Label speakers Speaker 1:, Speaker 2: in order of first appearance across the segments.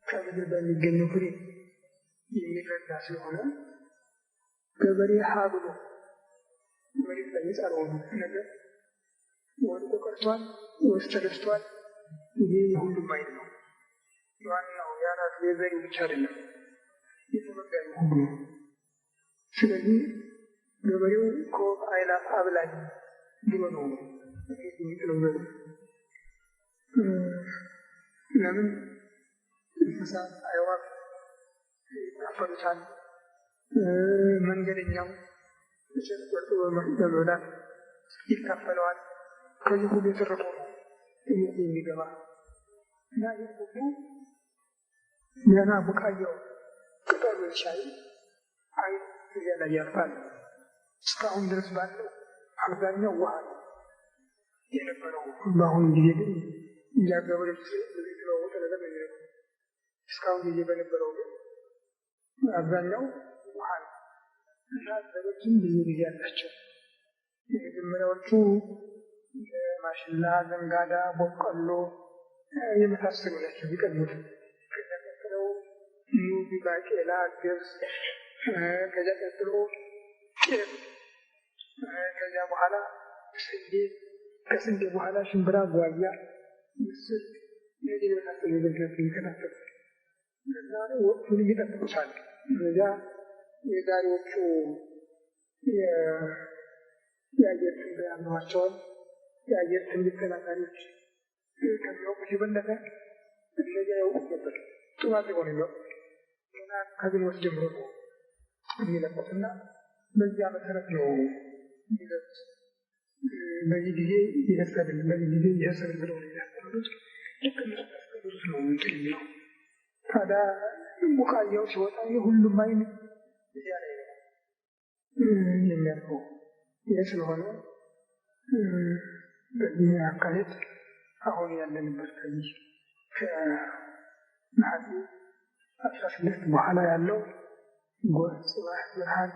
Speaker 1: ከምድር በሚገኘው ፍሬ የሚረዳ ስለሆነ ገበሬ ሀብሎ መሬት ላይ የጻረውን ነገር ወድቆ ቀርቷል ወይስ ተደስቷል? ይሄ የሁሉም አይን ነው። ዋናው የአናት የዘሪው ብቻ አይደለም፣ የተመጋቢ ሁሉ ነው። ስለዚህ ገበሬው ከወፍ አእላፍ አብላኝ ብሎ ነው የሚጥለው ዘሩ። ለምን እንስሳት አዕዋፍ ያፈሩታል፣ መንገደኛው እሸት ቆርጦ በመብላት ይካፈለዋል። ከዚህ ሁሉ የተረፈው ነው የሚገባ እና ይህ ሁሉ ገና ቡቃያው ቅጠሉ ሻይ አይ እዚያ ላይ ያልፋል። እስካሁን ድረስ ባለው አብዛኛው ውሃ ነው የነበረው። በአሁኑ ጊዜ ግን እያገበሬዎች የተለዋወጠ ነገር ነው። እስካሁን ጊዜ በነበረው ግን አብዛኛው ውሃ ነው እና ዘሮችም ብዙ ጊዜ አላቸው። የመጀመሪያዎቹ ማሽላ፣ ዘንጋዳ፣ በቆሎ የመሳሰሉ ናቸው ቢቀድሙት። ከዚያ ቀጥለው ኑግ፣ ባቄላ፣ ገብስ፣ ከዚያ ቀጥሎ ጤፍ፣ ከዚያ በኋላ ስንዴ፣ ከስንዴ በኋላ ሽምብራ፣ ጓያ፣ ምስር እነዚህ የመሳሰሉ ነገሮች የሚከታተሉ እና ወቅቱን ይጠብቁታል። እነዚያ የዛሬዎቹ የአየር ትንበያ ያሏቸውን የአየር ትንቢት ተናጋሪዎች ከሚያውቁት የበለጠ እነዚያ ያውቁት ነበር። ጥሩ አድርገው ነው የሚያውቁት እና ከግንቦት ጀምሮ ነው የሚለቁት እና በዚያ መሰረት ነው የሚለቁት። በዚህ ጊዜ ይሄሰብል፣ በዚህ ጊዜ ይሄሰብል ብለው ነው የሚያስተምሩት። ልክ እነሱ ያስተምሩት ነው እንትን የሚለው። ታዲያ ቡቃያው ሲወጣ የሁሉም አይን እዚያ ላይ ነው የሚያልፈው። ይህ ስለሆነ በዚህ አካሄድ አሁን ያለንበት ከዚህ ከነሐሴ 16 በኋላ ያለው ጎህ፣ ጽባህ፣ ብርሃን፣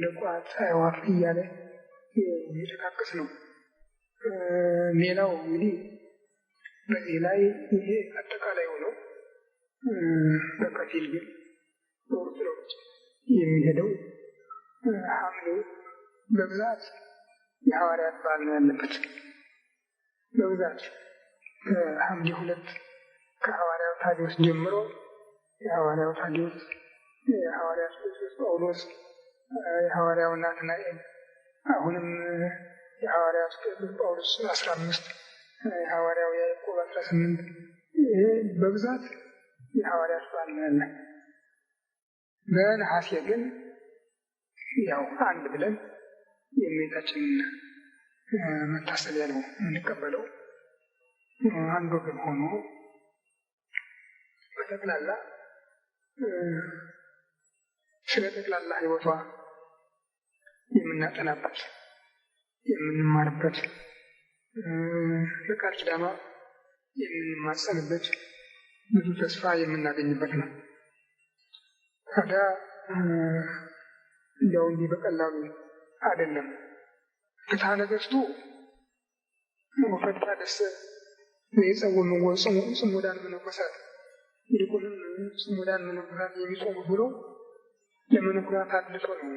Speaker 1: ለቋት፣ አዕዋፍ እያለ የሚጠቃቅስ ነው። ሌላው እንግዲህ በዚህ ላይ ይሄ አጠቃላይ ሆነው በከፊል ግን በውስጥ ለውጭ የሚሄደው ሐምሌ በብዛት የሐዋርያት በዓል ነው ያለበት። በብዛት ከሐምሌ 2 ከሐዋርያው ታዲዮስ ጀምሮ የሐዋርያው ታዲዮስ፣ የሐዋርያው ቅዱስ ጳውሎስ፣ የሐዋርያው ናትናኤል፣ አሁንም የሐዋርያው ቅዱስ ጳውሎስ 15፣ የሐዋርያው ያዕቆብ 18 ይሄ በብዛት የሐዋርያት በዓል ነው ያለ። በነሐሴ ግን ያው አንድ ብለን የእመቤታችንን መታሰቢያ ነው የምንቀበለው። አንድ ወገን ሆኖ በጠቅላላ ስለ ጠቅላላ ሕይወቷ የምናጠናበት የምንማርበት በቃል ኪዳኗ የምንማጸንበት ብዙ ተስፋ የምናገኝበት ነው። ታዲያ እንዲያው እንዲህ በቀላሉ አይደለም። ፍትሐ ነገሥቱ ወፈታ ደስ የጸወሙ ጽሙዳን መነኮሳት ይልቁንም ጽሙዳን መነኮሳት የሚጾሙት ብሎ ለመነኮሳት አድርሶ ነው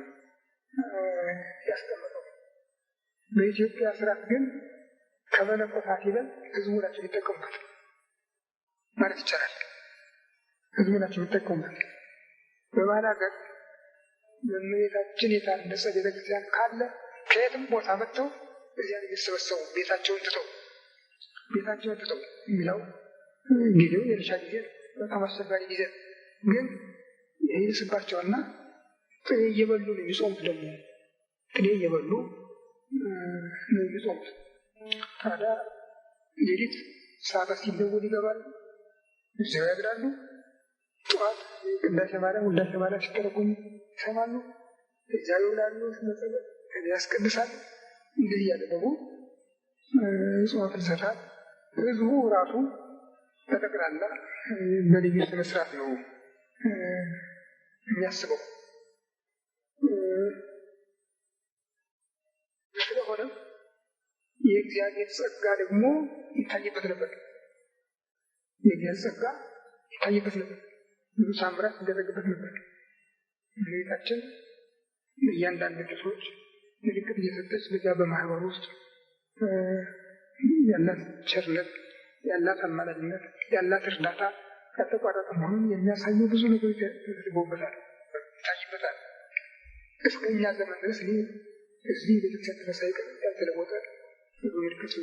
Speaker 1: ያስቀመጠው። በኢትዮጵያ ስርዓት ግን ከመነኮሳት ይበልጥ ህዝቡ ናቸው የሚጠቀሙበት ማለት ይቻላል። ህዝቡ ናቸው የሚጠቀሙበት። በባህል ሀገር በእመቤታችን የታነጸ ቤተክርስቲያን ካለ ከየትም ቦታ መጥተው እዚያ የሚሰበሰቡ ቤታቸውን ትተው የሚለው ጊዜው የልሻ ጊዜ በጣም አስቸጋሪ ጊዜ ግን ይደርስባቸዋልና ጥሬ እየበሉ ነው የሚጾሙት። ደግሞ ጥሬ እየበሉ ነው የሚጾሙት። ታዲያ ሌሊት ሰዓት ሲደውል ይገባል፣ እዚያው ያድራሉ። ጠዋት ቅዳሴ ማርያም ሲተረጎም ይሰማሉ፣ እዚያ ይውላሉ። ስመጸለት ከዚያ ያስቀድሳል። እንግዲህ እያደረጉ ጽዋት ይሰጣል። ህዝቡ ራሱ በጠቅላላ በልዩ ስነ ስርዓት ነው የሚያስበው። ስለሆነ የእግዚአብሔር ጸጋ ደግሞ ይታይበት ነበር። የእግዚአብሔር ጸጋ ታይበት ነበር። ብዙ ሳምራት ይደረግበት ነበር። እመቤታችን እያንዳንዱ ክፍሎች ምልክት እየሰጠች በዚያ በማህበሩ ውስጥ ያላት ቸርነት፣ ያላት አማላጅነት፣ ያላት እርዳታ ያልተቋረጠ መሆኑን የሚያሳዩ ብዙ ነገሮች ተደርጎበታል፣ ይታይበታል። እስከ እኛ ዘመን ድረስ እዚህ ቤተክርስቲያን ተመሳይ ቀን ያልተለወጠ ብዙ ምልክት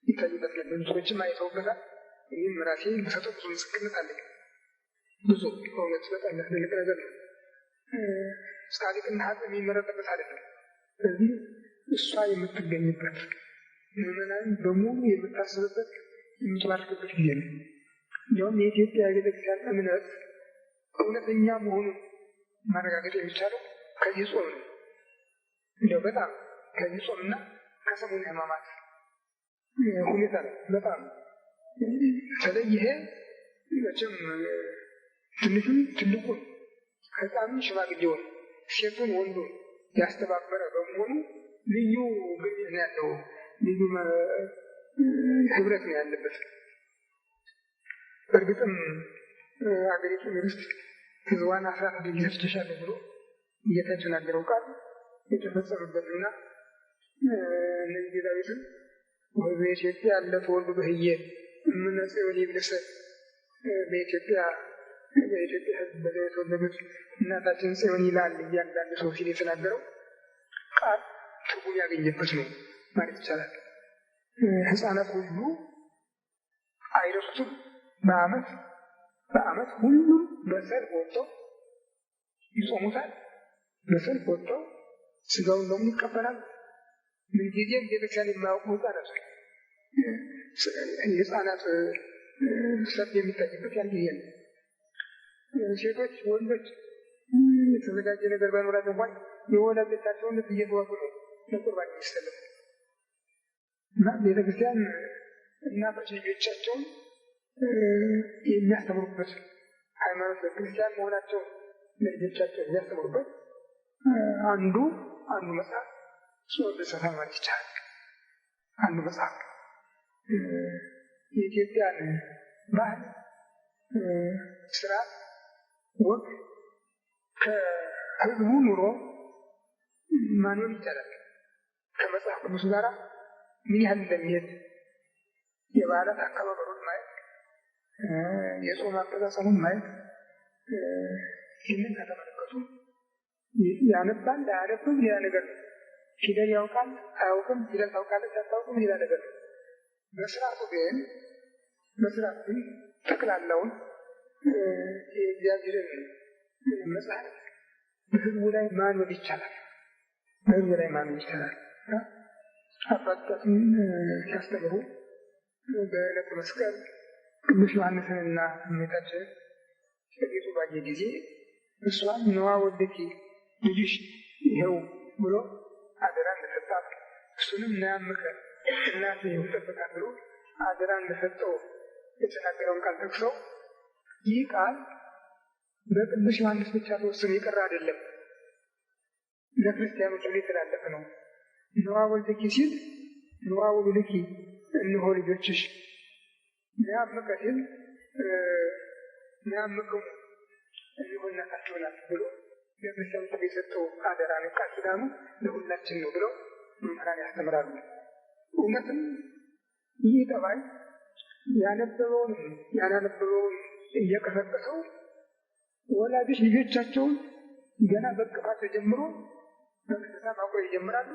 Speaker 1: ይታይበት ነበር። ብዙ ሰዎችም አይተውበታል። እኔም ራሴ የምሰጠው ብዙ ምስክርነት አለኝ። ብዙ በእውነት በጣም ያስደንቅ ነገር ነው። ጻድቅና ኃጥእ የሚመረጥበት አይደለም። ስለዚህ እሷ የምትገኝበት ምዕመናን በሙሉ የምታስብበት የምትባርክበት ጊዜ ነው። እንዲሁም የኢትዮጵያ ቤተክርስቲያን እምነት እውነተኛ መሆኑን ማረጋገጥ የሚቻለው ከዚህ ጾም ነው። እንዲያው በጣም ከዚህ ጾምና ከሰሙነ ሕማማት ሁኔታ ነው። በጣም በተለይ ይሄ መቼም ትንሹን ትልቁን ሕፃኑን ሽማግሌውን ሴቱን ወንዱን ያስተባበረ በመሆኑ ልዩ ግንኙነት ነው ያለው፣ ልዩ ህብረት ነው ያለበት። በእርግጥም አገሪቱ መንግስት ህዝቧን አስራት እንዲሰጥሻለሁ ብሎ እየተናገረው ቃል የተፈጸመበትና ነቢዩ ዳዊትም በኢትዮጵያ ያለ ተወልዶ በህየ እምነጽዮን ይብለሰ በኢትዮጵያ ህዝብ በዚያ የተወለዱት እናታችን ጽዮን ይላል እያንዳንዱ ሰው ሲል የተናገረው ቃል ትርጉም ያገኘበት ነው ማለት ይቻላል። ህፃናት ሁሉ አይረሱትም። በዓመት ሁሉም በሰልፍ ወጥተው ይጾሙታል። በሰልፍ ወጥተው ስጋውን ደግሞ ይቀበላል። ምንጊዜም ቤተክርስቲያን የማያውቁ ህፃናት ሰልፍ የሚታይበት ያን ጊዜ ነው። ሴቶች ወንዶች የተዘጋጀ ነገር ባይኖራቸው እንኳን የወላጆቻቸውን ልብ እየተዋጉ ነው ለቁርባን የሚሰለፉ እና ቤተክርስቲያን እናቶች ልጆቻቸውን የሚያስተምሩበት ሃይማኖት ክርስቲያን መሆናቸውን ለልጆቻቸው የሚያስተምሩበት አንዱ መጽሐፍ ጾም ፍልሰታ ማለት ይቻላል። አንዱ መጽሐፍ የኢትዮጵያን ባህል ስርዓት ወግ ከህዝቡ ኑሮ ማንበብ ይቻላል። ከመጽሐፍ ቅዱስ ጋር ምን ያህል እንደሚሄድ የበዓላት አከባበሩን ማየት፣ የጾም አፈጻጸሙን ማየት። ይህንን ከተመለከቱ ያነባል አያነብም ሌላ ነገር ነው። ፊደል ያውቃል አያውቅም፣ ፊደል ታውቃለች አታውቅም ሌላ ነገር ነው። በስርዓቱ ግን ጠቅላላውን የእግዚአብሔርን መጽሐፍ በህዝቡ ላይ ማንበብ ይቻላል። አባታችን ሲያስተምሩ በዕለተ መስቀል ቅዱስ ዮሐንስንና እመቤታችንን በጌጡ ባየ ጊዜ እሷን ነዋ ወልድኪ ልጅሽ ይኸው ብሎ አደራ እንደሰጣት እሱንም ናያምከ እናትህ ይጠብቃት ብሎ አደራ እንደሰጠው የተናገረውን ቃል ጠቅሰው ይህ ቃል በቅዱስ ዮሐንስ ብቻ ተወስኖ የቀረ አይደለም፣ ለክርስቲያኖች ሁሉ የተላለፈ ነው። ነዋ ወልድኪ ሲል ነዋ ወልድኪ እነሆ ልጆችሽ፣ ናያምከ ሲል ናያምክሙ እነሆ እናታችሁ ናት ብሎ ለክርስቲያኖች የሰጠው አደራ ነው። ቃል ኪዳኑ ለሁላችን ነው ብለው መምህራን ያስተምራሉ። እውነትም ይህ ጠባይ ያነበበውን ያላነበበውን እየቀሰቀሰው ወላጆች ልጆቻቸውን ገና በቅፋት ጀምሮ በቅስታ ማቆይ ይጀምራሉ።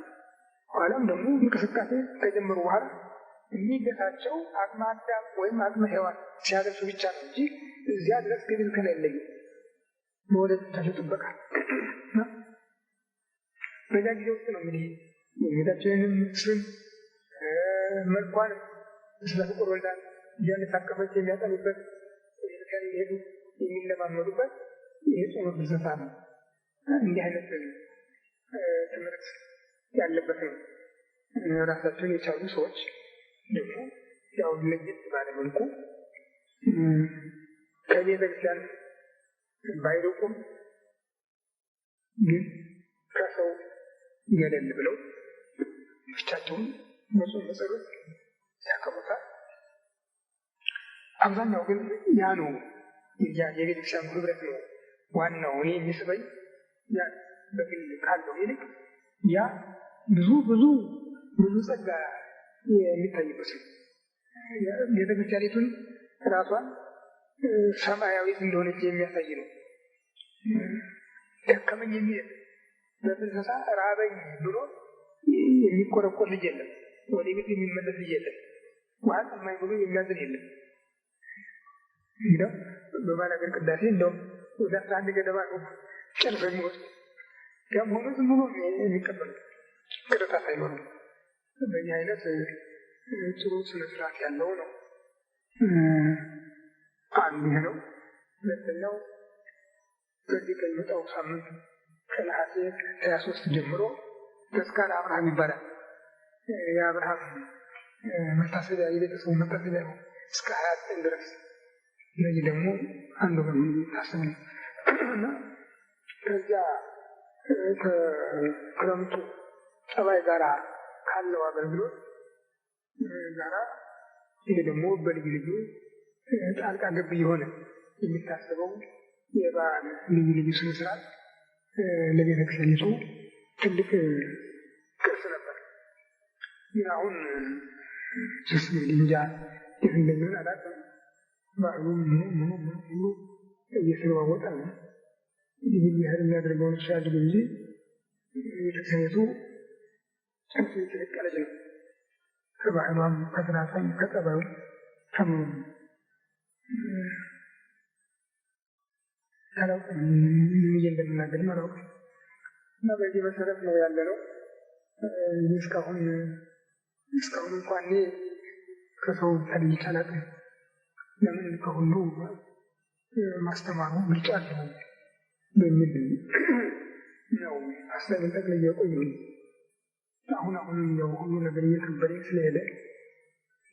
Speaker 1: ኋላም ደግሞ እንቅስቃሴ ከጀመሩ በኋላ የሚገታቸው አቅመ አዳም ወይም አቅመ ሔዋን ሲያደርሱ ብቻ ነው እንጂ እዚያ ድረስ ግድል ከሌለኝ በወላጆቻቸው ጥበቃ በዛ ጊዜ ውስጥ ነው እንግዲህ የጌታችንን ስም መልኳንም ስለ ፍቁር ወልዳን እያነሳቀፈች የሚያጠኑበት ቤተክርስቲያን የሚሄዱ የሚለማመዱበት ይህ ጾመ ፍልሰታ ነው። እንዲህ አይነት ትምህርት ያለበት ነው። ራሳቸውን የቻሉ ሰዎች ደግሞ ያው ለየት ባለ መልኩ ከቤተክርስቲያን ባይርቁም ግን ከሰው ገለል ብለው ብቻቸውን በጾም በጸሎት ያከብሩታል። አብዛኛው ግን ያ ነው የቤተክርስቲያን ህብረት ነው ዋናው። እኔ የሚስበኝ ያ በግል ካለው ይልቅ ያ ብዙ ጸጋ የሚታይበት ነው። ቤተክርስቲያኒቱን ራሷን ሰማያዊት እንደሆነች የሚያሳይ ነው። ደከመኝ የሚል በፍልሰታ ራበኝ ብሎ የሚቆረቆር ልጅ የለም። ወደ ቤት የሚመለስ ልጅ የለም። ውሃ ጠማኝ ብሎ የሚያዝን የለም። እንደው በባላገር ቅዳሴ እንደው ወደ 11 ገደማ ነው ጨርሶ የሚወስድ ያም ሆኖ ዝም ብሎ የሚቀበል ቅርታ ሳይኖር በዚህ አይነት ጥሩ ስነ ስርዓት ያለው ነው። አንዱ ነው። ሁለተኛው በዚህ ከሚመጣው ሳምንት ከነሐሴ 23 ጀምሮ ተስካረ አብርሃም ይባላል። የአብርሃም መታሰቢያ የቤተሰቡ መታሰቢያ ነው እስከ 29 ድረስ። እነዚህ ደግሞ አንዱ በምን የሚታሰብ ነው እና ከዚያ ከክረምቱ ጸባይ ጋራ ካለው አገልግሎት ጋራ ይሄ ደግሞ በልዩ ልዩ ጣልቃ ገብ የሆነ የሚታሰበው የበዓል ልዩ ልዩ ስነ ስርዓት ለቤተክርስቲያኒቱ ትልቅ ቅርስ ነበር። ግን አሁን ስ እንጃ የት እንደሚሆን አላውቅም። በዓሉ ሙሉ እየተለዋወጠ ነው። ይህን ያህል የሚያደርገውን ሲያድግ እንጂ ቤተክርስቲያኒቱ ጨርሶ የተነቀለች ነው። ከባህሏም ከስርዓቷም ከጠባዩ ከምኑም አላውቅም። ምን እንደምናገርም አላውቅም። እና በዚህ መሰረት ነው ያለነው። እስካሁን እንኳን ከሰው ተለይቼ አላውቅም። ለምን ከሁሉ ማስተማሩ ብልጫ አለው በሚል ነው ሀሳቤን ጠቅልዬ የቆየሁኝ። አሁን ያው ሁሉ ነገር እየከበደኝ ስለሄደ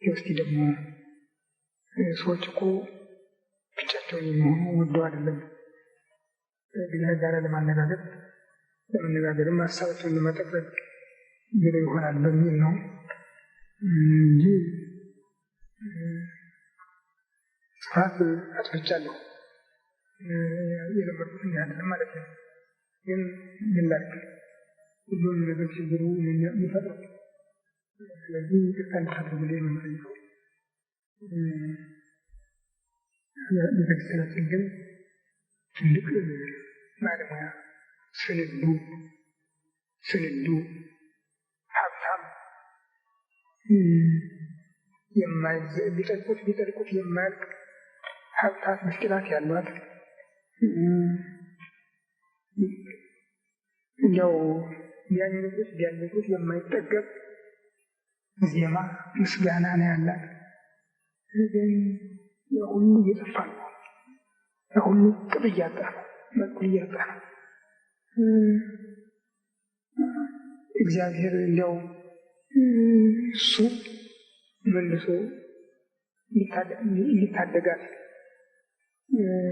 Speaker 1: እስኪ ደግሞ ሰዎች እኮ ብቻቸውን የሚሆኑ ወደው አይደለም ከእግዚአብሔር ጋር ለመነጋገርም ሀሳባቸውን ለመጠቅለል ግድ ይሆናል በሚል ነው እንጂ ስፋት አጥፍቻለሁ። የለመድኩት ያንን ማለት ነው። ግን ምን ላድርግ ሁሉም ነገር ችግሩ የሚፈጥረው ስለዚህ ይቅርታ እንድታደርጉልኝ ነው የምጠይቀው። ቤተክርስቲያናችን ግን ትልቅ ባለሙያ ስንዱ ሀብታም ቢጠልቁት የማያልቅ ሀብታት ምስጢራት ያሏት ያው ቢያንጉት የማይጠገብ ዜማ ምስጋና ነው ያላት። ግን ሁሉ እየጠፋ ነው። ሁሉ ቅጥ እያጣ ነው። መልኩ እያጣ ነው። እግዚአብሔር እንዲያው እሱ መልሶ ሊታደጋት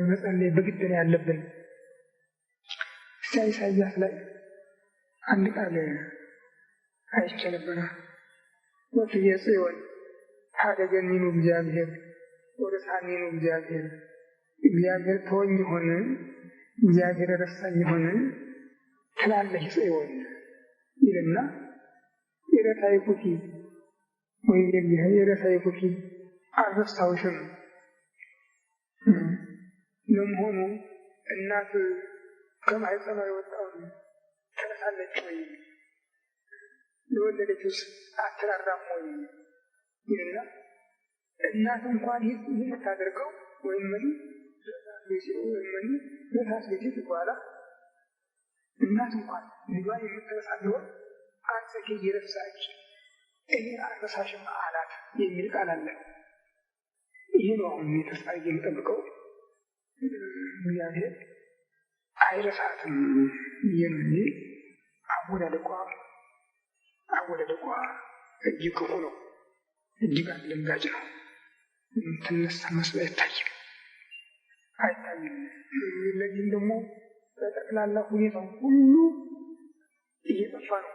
Speaker 1: መጸለይ በግድ ነው ያለብን። ኢሳይያስ ላይ አንድ ቃል አይቼ ነበረ። ወትየ ጽዮን ሀደገኒኑ እግዚአብሔር ወረሳኒኑ እግዚአብሔር ተወኝ ሆነ እግዚአብሔር ረሳኝ ሆነ ትላለች ጽዮን ይልና የረሳይኩኪ ወይ የረሳይኩኪ አልረሳሁሽም። ለመሆኑ እናት ከማህፀኗ የወጣውን ትረሳለች ወይ? ለወለደችውስ አትራራም ወይ? ይልና እናት እንኳን ይህን የምታደርገው ወይም ለታስ ቤት በኋላ እናት እንኳን ልጇን የምትረሳ ቢሆን አንተ እየረሳች እኔ አልረሳሽም አላት የሚል ቃል አለ። ይህ ነው አሁን ተስፋ የምጠብቀው። እግዚአብሔር አይረሳትም የሚል አወዳደቋ እጅግ ክፉ ነው፣ እጅግ አስደንጋጭ ነው። ትነሳ መስሎ አይታይም። ለዚህም ደግሞ በጠቅላላ ሁኔታው ሁሉ እየጠፋ ነው፣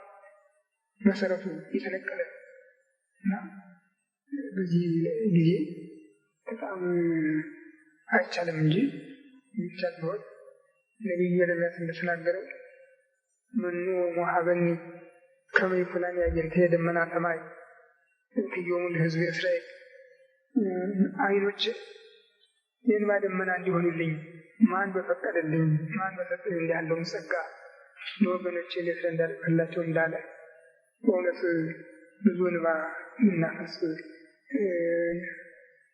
Speaker 1: መሰረቱ እየተነቀለ እና በዚህ ጊዜ በጣም አይቻልም እንጂ ይቻል ነው። ነብዩ ኤርምያስ እንደተናገረው ምኑ ወሀበኒ ከመ ይኩናን ያየንተ ደመና ሰማይ እንክዮሙ ለሕዝበ እስራኤል አይኖች የእንባ ደመና እንዲሆኑልኝ ማን በፈቀደልኝ ማን በሰጠኝ ያለውን ጸጋ ለወገኖቼ ለእስራኤል እንዳደረግላቸው እንዳለ በእውነት ብዙ እንባ እናፈስ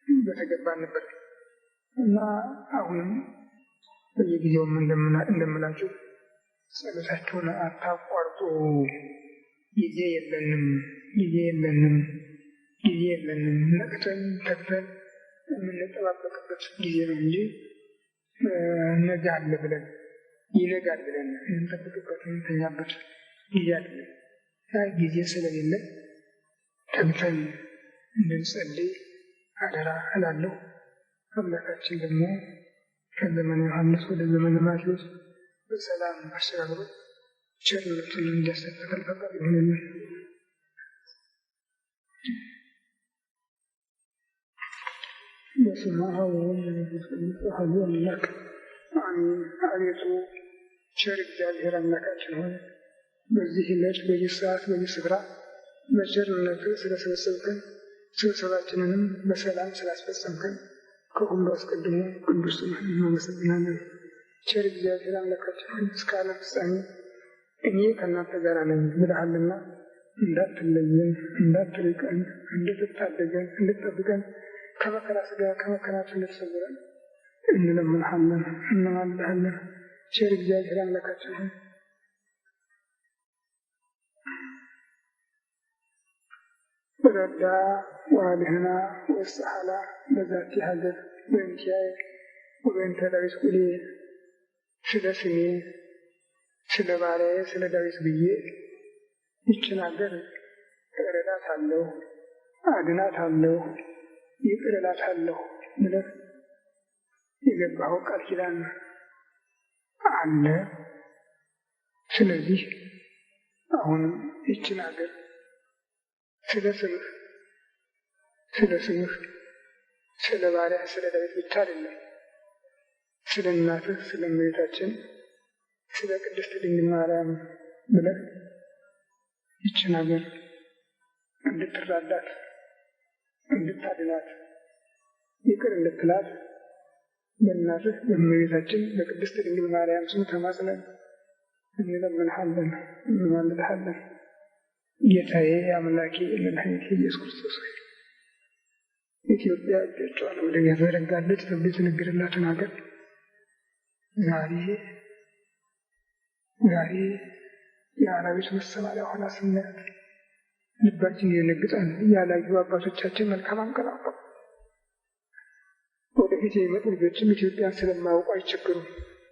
Speaker 1: በተገባ ነበር እና አሁንም በየጊዜውም እንደምላችሁ ጸሎታችሁን አታቋርጡ። ጊዜ የለንም ነቅተን ተግተን የምንጠባበቅበት ጊዜ ነው እንጂ ነገ አለ ብለን ይነጋል ብለን የምንጠብቅበት የምንተኛበት ጊዜ አይደለም። ጊዜ ስለሌለ ተግተን እንድንጸልይ አደራ እላለሁ። አምላካችን ደግሞ ከዘመነ ዮሐንስ ወደ ዘመነ ማቴዎስ በሰላም አሸጋግሮ ቸርነቱን እንዲያሳትፈን ፈቃዱ ይሁንልን። በስመ አብ ወወልድ ወመንፈስ ቅዱስ አሐዱ አምላክ አሜን። አቤቱ ቸር እግዚአብሔር አምላካችን ሆይ በዚህ ዕለት በዚህ ሰዓት በዚህ ስፍራ በቸርነትህ ስለሰበሰብከን ስብሰባችንንም በሰላም ስላስፈጸምከን ከሁሉ አስቀድሞ ቅዱስ ስምህን እናመሰግናለን። ቸር እግዚአብሔር አምላካችን ሆይ እስከ ዓለም ፍጻሜ እኔ ከእናንተ ጋር ነኝ ብለሃልና እንዳትለየን፣ እንዳትርቀን፣ እንድትታደገን፣ እንድትጠብቀን ከመከራ ሥጋ ከመከራ ነፍስ እንድትሰውረን እንለምንሃለን፣ እንማልድሃለን። ቸር እግዚአብሔር አምላካችን ሆይ ረዳ ዋልህና ወሰሐላ በዛቲ ሀገር በእንቲአየ ወበእንተ ዳዊት ቁሌ ስለ ስሜ ስለ ባሪያዬ ስለ ዳዊት ብዬ ይችን ሀገር እረዳታለሁ፣ አድናታለሁ፣ ይቅር እላታለሁ ብለህ የገባኸው ቃል ኪዳን አለ። ስለዚህ አሁንም ይችን ሀገር ስለ ስምህ ስለ ባሪያህ ስለ ዳዊት ብቻ አይደለም፣ ስለ እናትህ ስለ እመቤታችን ስለ ቅድስት ድንግል ማርያም ብለህ ይችን ሀገር እንድትራዳት፣ እንድታድናት፣ ይቅር እንድትላት በእናትህ በእመቤታችን በቅድስት ድንግል ማርያም ስም ተማጽነን እንለምንሃለን፣ እንማልድሃለን። ጌታዬ አምላኬ መድኃኒቴ ኢየሱስ ክርስቶስ ሆይ ኢትዮጵያ እጆቿን ወደ እኛ ዘረጋለች ተብሎ የተነገረላትን ሀገር ዛሬ የአራዊት መሰማሪያ ሆና ስናያት ልባችን ይደነግጣል። ያላዩ አባቶቻችን መልካም አንቀላፋ ወደፊት የሚመጡ ልጆችም ኢትዮጵያን ስለማያውቁ አይቸገሩም።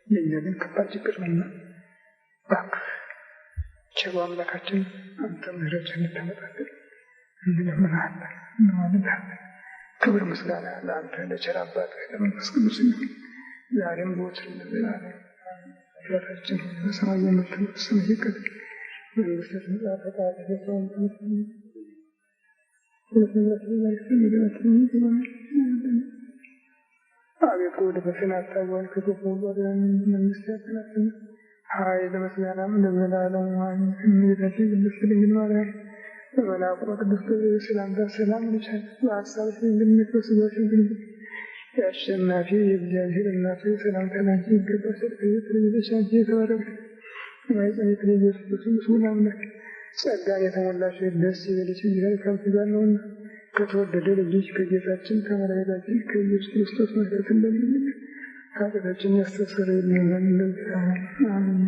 Speaker 1: የእኛ ግን ከባድ ችግር ነውና እባክህ ቸሩ አምላካችን አንተ ምሕረትህን እንድታመጣልን እንለምንሃለን፣ እንማልድሃለን። ክብር ምስጋና ለአንተ ለቸር አባትህ ለመንፈስ ቅዱስ ይሁን ዛሬም ዘወትርም ለዘላለሙ። አባታችን ሆይ በሰማይ የምትኖር ስምህ ይቀደስ፣ መንግሥትህ ትምጣ፣ ፈቃድህ በሰማይ እንደሆነች በምድርም ትሁን። አቤቱ ወደ ፈተና አታግባን፣ ከክፉ ሁሉ አድነን። መንግሥትህ ያንተ ናትና ኃይል ምስጋናም ለዘላለሙ አሜን። እመቤታችን ቅድስት ድንግል ማርያም በመልአኩ በቅዱስ ገብርኤል ሰላምታ ሰላም እልሻለሁ። በሐሳብሽ ድንግል ነሽ፣ በሥጋሽም ድንግል የአሸናፊ የእግዚአብሔር እናት ሰላምታ ላንቺ ይገባሻል። ከየተለየሽ አንቺ የተባረክሽ የማኅፀንሽ ፍሬ ኢየሱስ ክርስቶስ ሰላም ነሽ። ጸጋን የተሞላሽ ደስ ይበልሽ፣ እግዚአብሔር ከአንቺ ጋር ነውና ከተወደደ ልጅሽ ከጌታችን ከመድኃኒታችን ከኢየሱስ ክርስቶስ ምሕረት እንደምንል ኃጢአታችንን ያስተሰርይልን ዘንድ አሜን።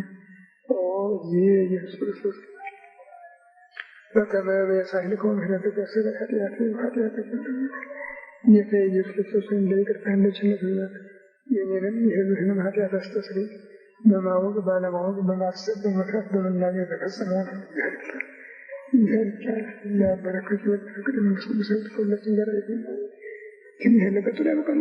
Speaker 1: ኦ እግዚእ ኢየሱስ ክርስቶስ በከመ በየሳህልከ ምሕረትከ ስለ ኃጢአቴ ወኃጢአተ ኩሉ ጌታ ኢየሱስ ክርስቶስ እንደ ይቅርታህ እንደ ቸርነትህ ብዛት የእኔንም የሕዝብህንም ኃጢአት አስተስርይ። በማወቅ ባለማወቅ በማሰብ በመፍራት በመናገር የተፈጸመውን ይህርቻል ያበረከት ወድ ፍቅር መንግሥት ቅዱስ ከሁላችን ጋር ይሁን። ግን ይህ ለቀጥሎ ያበቃል።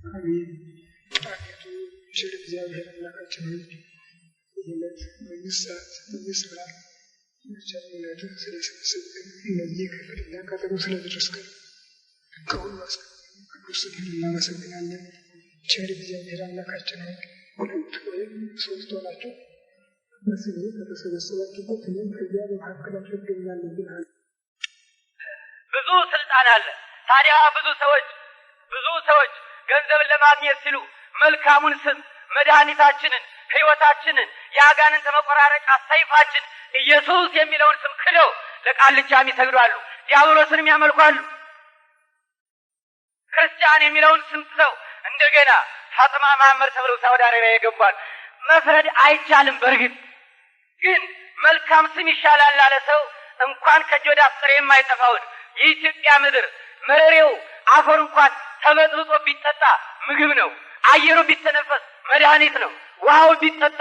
Speaker 1: Amen. ቸር እግዚአብሔር አምላካችን ሆይ ይህለት መንግስታት የሚሰራ ቸርነትህ ስለሰበሰብከን እነዚህ ከፍልና ቀጠሮ ስለደረስከን ከሁሉ አስቀድመን ቅዱስ ስምህን እናመሰግናለን። ቸር እግዚአብሔር አምላካችን ሆይ ሁለት ወይም ሶስት ሆናችሁ በስሜ ከተሰበሰባችሁበት እኔም ከዚያ በመካከላችሁ እገኛለሁ ብለሃል።
Speaker 2: ብዙ ስልጣን አለ። ታዲያ ብዙ ሰዎች ገንዘብን ለማግኘት ሲሉ መልካሙን ስም መድኃኒታችንን፣ ሕይወታችንን፣ የአጋንንት መቆራረጫ ሰይፋችን ኢየሱስ የሚለውን ስም ክደው ለቃልቻም ይሰግዳሉ፣ ዲያብሎስንም ያመልኳሉ። ክርስቲያን የሚለውን ስም ትተው እንደገና ፋጥማ መሐመድ ተብለው ሳውዲ አረቢያ የገባሉ። መፍረድ አይቻልም። በእርግጥ ግን መልካም ስም ይሻላል አለ ሰው እንኳን ከእጅ ወደ አፍ ጥሬ የማይጠፋውን የኢትዮጵያ ምድር መሬው አፈር እንኳን ተበጥብጦ ቢጠጣ ምግብ ነው። አየሩ ቢተነፈስ መድኃኒት ነው። ውሃው ቢጠጣ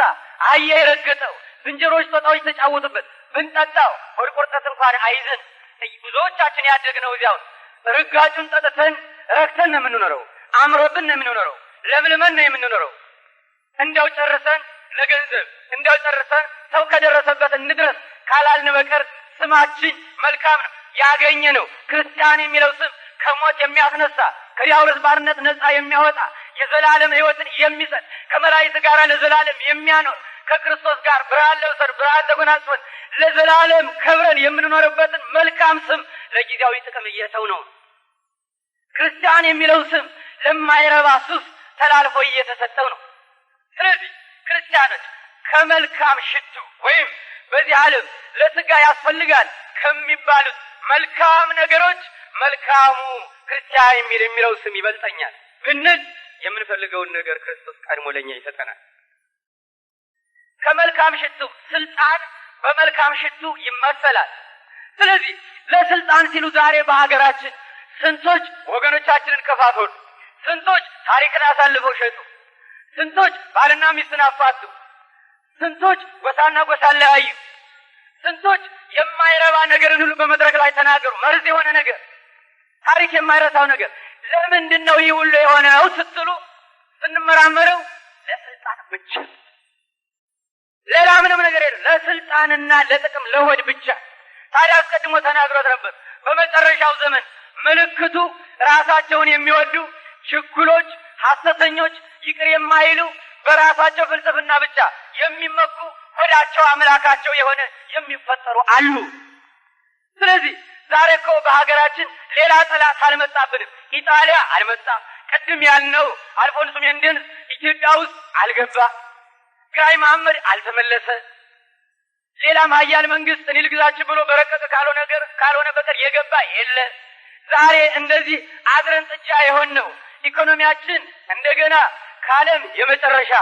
Speaker 2: አየር የረገጠው ዝንጀሮች ጦጣዎች ተጫወቱበት ብንጠጣው ሆድ ቁርጠት እንኳን አይዘን። ብዙዎቻችን ያደግነው እዚያው ርጋጩን ጠጥተን ረክተን ነው የምንኖረው። አምሮብን ነው የምንኖረው። ለምልመን ነው የምንኖረው። እንደው ጨርሰን ለገንዘብ እንደው ጨርሰን ሰው ከደረሰበት እንድረስ ካላልን በቀር ስማችን መልካም ነው። ያገኘ ነው ክርስቲያን የሚለው ስም ከሞት የሚያስነሳ ከዲያብሎስ ባርነት ነፃ የሚያወጣ የዘላለም ሕይወትን የሚሰጥ ከመላእክት ጋር ለዘላለም የሚያኖር ከክርስቶስ ጋር ብርሃን ለብሰን ብርሃን ተጎናጽፈን ለዘላለም ከብረን የምንኖርበትን መልካም ስም ለጊዜያዊ ጥቅም እየተው ነው። ክርስቲያን የሚለው ስም ለማይረባ ሱስ ተላልፎ እየተሰጠው ነው። ስለዚህ ክርስቲያኖች ከመልካም ሽቱ ወይም በዚህ ዓለም ለስጋ ያስፈልጋል ከሚባሉት መልካም ነገሮች መልካሙ ክርስቲያን የሚለው ስም ይበልጠኛል ብንል የምንፈልገውን ነገር ክርስቶስ ቀድሞ ለኛ ይሰጠናል። ከመልካም ሽቱ ስልጣን በመልካም ሽቱ ይመሰላል። ስለዚህ ለስልጣን ሲሉ ዛሬ በሀገራችን ስንቶች ወገኖቻችንን ከፋፈሉ፣ ስንቶች ታሪክን አሳልፈው ሸጡ፣ ስንቶች ባልና ሚስትን አፋቱ፣ ስንቶች ጎሳና ጎሳ ለያዩ፣ ስንቶች የማይረባ ነገርን ሁሉ በመድረክ ላይ ተናገሩ። መርዝ የሆነ ነገር፣ ታሪክ የማይረሳው ነገር። ለምንድን ነው ይህ ሁሉ የሆነው ስትሉ ስንመራመረው ለስልጣን ብቻ፣ ሌላ ምንም ነገር የለም። ለስልጣንና ለጥቅም ለሆድ ብቻ። ታዲያ አስቀድሞ ተናግሮት ነበር። በመጨረሻው ዘመን ምልክቱ ራሳቸውን የሚወዱ ችኩሎች፣ ሐሰተኞች፣ ይቅር የማይሉ በራሳቸው ፍልስፍና ብቻ የሚመኩ ሆዳቸው አምላካቸው የሆነ የሚፈጠሩ አሉ። ስለዚህ ዛሬ እኮ በሀገራችን ሌላ ጠላት አልመጣብንም። ኢጣሊያ አልመጣ፣ ቅድም ያልነው አልፎንሶ ሜንዴዝ ኢትዮጵያ ውስጥ አልገባ፣ ግራኝ መሐመድ አልተመለሰ፣ ሌላም ኃያል መንግስት እኔ ልግዛችሁ ብሎ በረቀቀ ካልሆነ በቀር የገባ የለ። ዛሬ እንደዚህ አድረን ጥጃ የሆነው ኢኮኖሚያችን እንደገና ከዓለም የመጨረሻ፣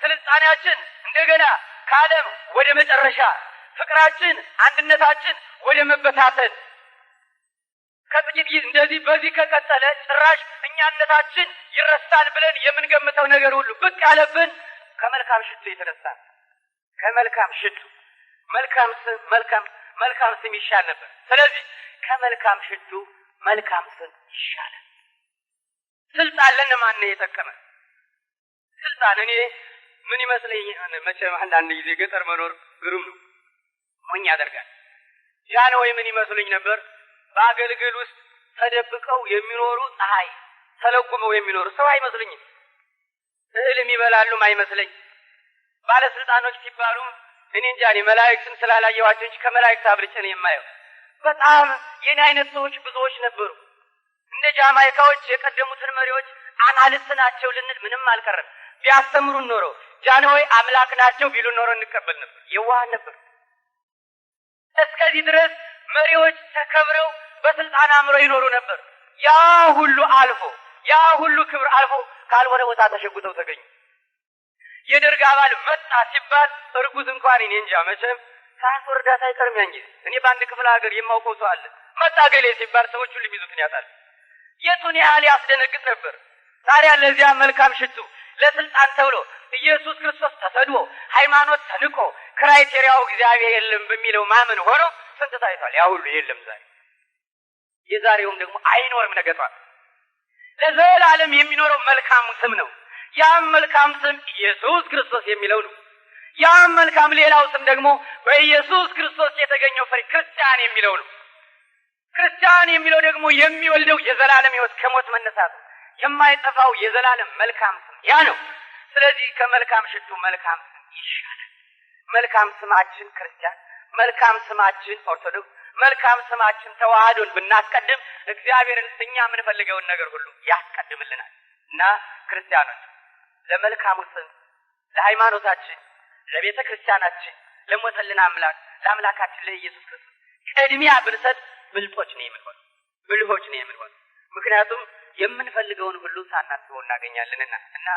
Speaker 2: ስልጣኔያችን እንደገና ከዓለም ወደ መጨረሻ፣ ፍቅራችን አንድነታችን ወደ መበታተን ከጥቂት ጊዜ እንደዚህ በዚህ ከቀጠለ ጭራሽ እኛነታችን ይረሳል ብለን የምንገምተው ነገር ሁሉ ብቅ ያለብን ከመልካም ሽቱ የተነሳ። ከመልካም ሽቱ መልካም ስም ይሻል ነበር። ስለዚህ ከመልካም ሽቱ መልካም ስም ይሻላል። ስልጣን ለነማን ነው የጠቀመ? ስልጣን እኔ ምን ይመስለኝ መቼም አንዳንድ ጊዜ ገጠር መኖር ግሩም ነው፣ ሞኝ ያደርጋል። ያን ወይ ምን ይመስለኝ ነበር በአገልግል ውስጥ ተደብቀው የሚኖሩ ፀሐይ ተለጉመው የሚኖሩ ሰው አይመስልኝም። እህል የሚበላሉም አይመስለኝ። ባለስልጣኖች ሲባሉ እኔ እንጃ መላእክትን ስላላየኋቸው እንጂ ከመላእክት አብልጬ ነው የማየው። በጣም የኔ አይነት ሰዎች ብዙዎች ነበሩ። እንደ ጃማይካዎች የቀደሙትን መሪዎች አናልስት ናቸው ልንል ምንም አልቀረም። ቢያስተምሩን ኖሮ ጃንሆይ አምላክ ናቸው ቢሉን ኖሮ እንቀበል ነበር። የዋህ ነበር። እስከዚህ ድረስ መሪዎች ተከብረው በስልጣን አምሮ ይኖሩ ነበር። ያ ሁሉ አልፎ ያ ሁሉ ክብር አልፎ ካልሆነ ቦታ ተሸጉተው ተገኙ። የደርግ አባል መጣ ሲባል እርጉዝ እንኳን እኔ እንጃ መቼም ሳያስወርዳት አይቀርም። ያን ጊዜ እኔ በአንድ ክፍለ ሀገር የማውቀው ሰው አለ። መጣ ገሌ ሲባል ሰዎቹ ሊሚዙትን ያጣል። የቱን ያህል ያስደነግጥ ነበር። ታዲያ ለዚያ መልካም ሽቱ ለስልጣን ተብሎ ኢየሱስ ክርስቶስ ተሰድቦ ሃይማኖት ተንቆ ክራይቴሪያው እግዚአብሔር የለም በሚለው ማመን ሆኖ ስንት ታይቷል። ያ ሁሉ የለም ዛሬ። የዛሬውም ደግሞ አይኖርም ነገቷል። ለዘላለም የሚኖረው መልካሙ ስም ነው። ያም መልካም ስም ኢየሱስ ክርስቶስ የሚለው ነው። ያም መልካም ሌላው ስም ደግሞ በኢየሱስ ክርስቶስ የተገኘው ፍሬ ክርስቲያን የሚለው ነው። ክርስቲያን የሚለው ደግሞ የሚወልደው የዘላለም ሕይወት ከሞት መነሳት የማይጠፋው የዘላለም መልካም ስም ያ ነው። ስለዚህ ከመልካም ሽቱ መልካም ስም ይሻላል። መልካም ስማችን ክርስቲያን፣ መልካም ስማችን ኦርቶዶክስ፣ መልካም ስማችን ተዋህዶን ብናስቀድም እግዚአብሔርን እኛ የምንፈልገውን ነገር ሁሉ ያስቀድምልናል። እና ክርስቲያኖች ለመልካሙ ስም፣ ለሃይማኖታችን፣ ለቤተ ክርስቲያናችን፣ ለሞተልን አምላክ ለአምላካችን ለኢየሱስ ክርስቶስ ቅድሚያ ብንሰጥ ብልጦች ነው የምንሆነው፣ ብልሆች ነው የምንሆነው። ምክንያቱም የምንፈልገውን ሁሉ ሳናስበው እናገኛለንና እና